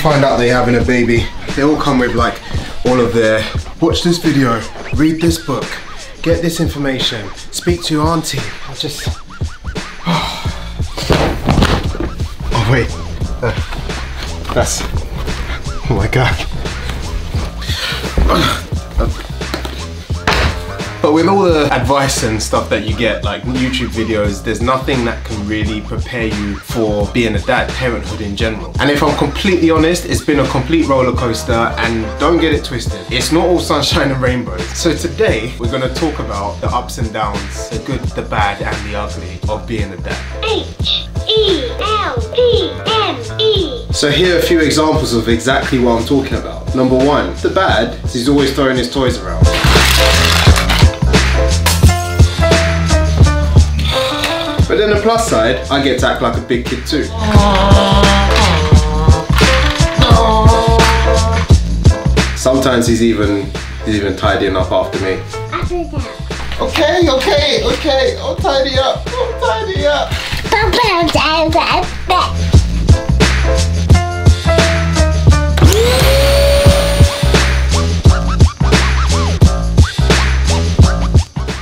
find out they're having a baby, they all come with like all of their, watch this video, read this book, get this information, speak to your auntie. I just, oh wait, that's, oh my God. But with all the advice and stuff that you get, like YouTube videos, there's nothing that can really prepare you for being a dad, parenthood in general. And if I'm completely honest, it's been a complete roller coaster, and don't get it twisted, it's not all sunshine and rainbows. So today, we're gonna talk about the ups and downs, the good, the bad, and the ugly of being a dad. H-E-L-P-M-E. So here are a few examples of exactly what I'm talking about. Number one, the bad is he's always throwing his toys around. But then the plus side, I get to act like a big kid too. Sometimes he's even tidying up after me. Okay, I'll tidy up,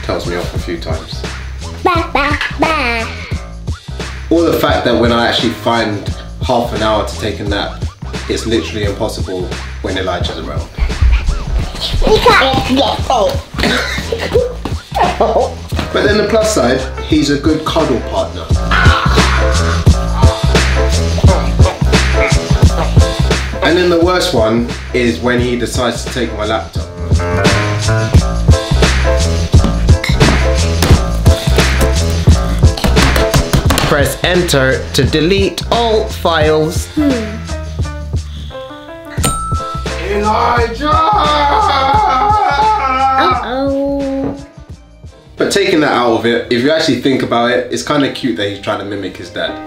Tells me off a few times. Or the fact that when I actually find half an hour to take a nap, it's literally impossible when Elijah's around. But then the plus side, he's a good cuddle partner. And then the worst one is when he decides to take my laptop. Press enter to delete all files. Elijah! Uh-oh. But taking that out of it, if you actually think about it, it's kind of cute that he's trying to mimic his dad.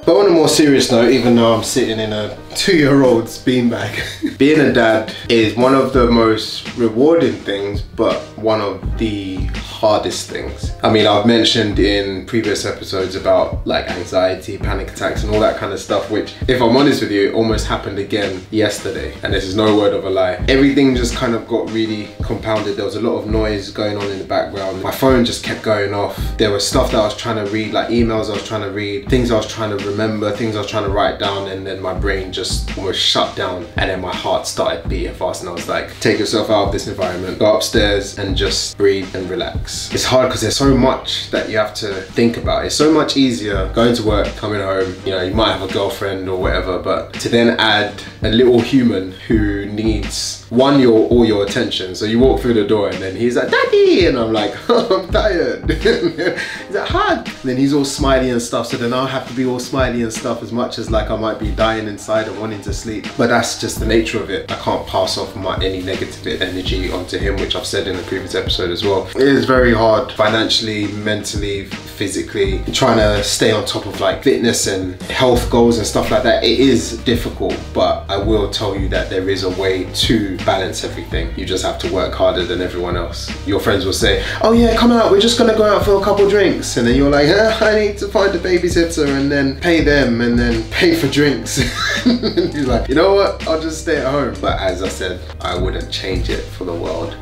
But on a more serious note, even though I'm sitting in a 2-year-old's beanbag, being a dad is one of the most rewarding things, but one of the hardest things. I mean, I've mentioned in previous episodes about like anxiety, panic attacks and all that kind of stuff, which if I'm honest with you, it almost happened again yesterday. And this is no word of a lie. Everything just kind of got really compounded. There was a lot of noise going on in the background. My phone just kept going off. There was stuff that I was trying to read, like emails I was trying to read, things I was trying to remember, things I was trying to write down, and then my brain just almost shut down, and then my heart started beating fast, and I was like, take yourself out of this environment, go upstairs and just breathe and relax. It's hard because there's so much that you have to think about. It's so much easier going to work, coming home, you know, you might have a girlfriend or whatever, but to then add a little human who needs all your attention. So you walk through the door and then he's like, Daddy, and I'm like, oh, I'm tired. He's like, hug. And then he's all smiley and stuff, so then I'll have to be all smiley and stuff, as much as like I might be dying inside and wanting to sleep. But that's just the nature of it. I can't pass off any negative energy onto him, which I've said in a previous episode as well. It is very hard financially, mentally, physically, trying to stay on top of like fitness and health goals and stuff like that. It is difficult, but I will tell you that there is a way to balance everything. You just have to work harder than everyone else. Your friends will say, oh yeah, come out, we're just gonna go out for a couple drinks, and then you're like, I need to find a babysitter and then pay them and then pay for drinks. And you're like, you know what, I'll just stay at home. But as I said, I wouldn't change it for the world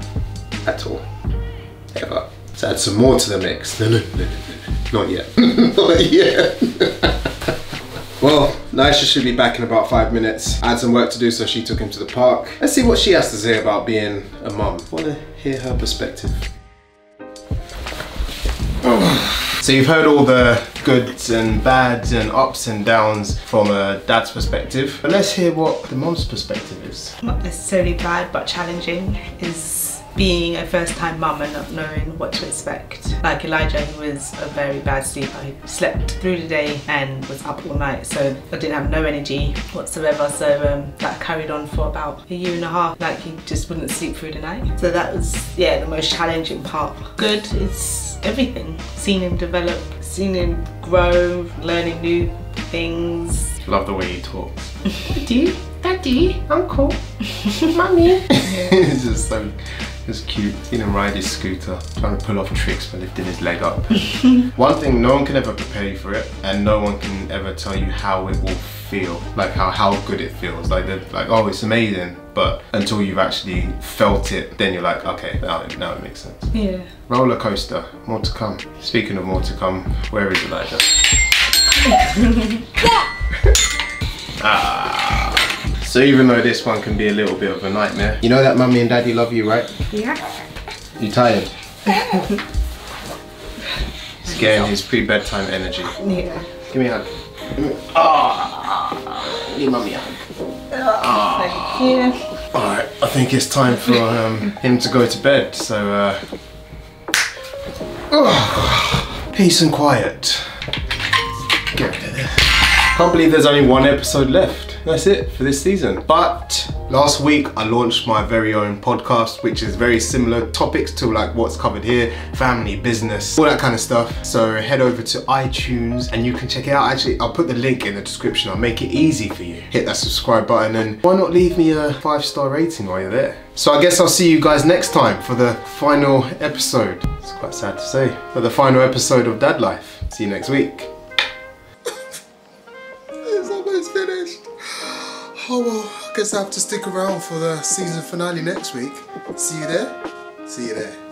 at all, ever. So add some more to the mix. No, not yet. Not yet. Well, Naisha should be back in about 5 minutes. I had some work to do, so she took him to the park. Let's see what she has to say about being a mum. I want to hear her perspective. So you've heard all the goods and bads and ups and downs from a dad's perspective. But let's hear what the mum's perspective is. Not necessarily bad, but challenging is being a first-time mum and not knowing what to expect. Like Elijah, he was a very bad sleeper. He slept through the day and was up all night, so I didn't have no energy whatsoever. So that carried on for about 1.5 years. Like, he just wouldn't sleep through the night. So that was, yeah, the most challenging part. Good is everything. Seeing him develop, seeing him grow, learning new things. Love the way he talks. Daddy, Uncle, Mummy. It's just so It's cute. Seen him ride his scooter, trying to pull off tricks for lifting his leg up. One thing, no one can ever prepare you for it, and no one can ever tell you how it will feel, like how good it feels. Like they're like, oh, it's amazing, but until you've actually felt it, then you're like, okay, now it makes sense. Yeah. Roller coaster, more to come. Speaking of more to come, where is Elijah? So even though this one can be a little bit of a nightmare, you know that mummy and daddy love you, right? Yeah. You tired? He's getting his pre-bedtime energy. Yeah. Give me a hug. Give mummy a hug. Thank you. Alright, I think it's time for him to go to bed, so peace and quiet. Get rid of this. Can't believe there's only one episode left. That's it for this season. But last week I launched my very own podcast, which is very similar topics to like what's covered here, family, business, all that kind of stuff. So head over to iTunes and you can check it out. Actually, I'll put the link in the description. I'll make it easy for you. Hit that subscribe button and why not leave me a 5-star rating while you're there. So I guess I'll see you guys next time for the final episode. It's quite sad to say, but the final episode of Dad Life. See you next week. It's almost finished. Oh well, I guess I have to stick around for the season finale next week. See you there? See you there.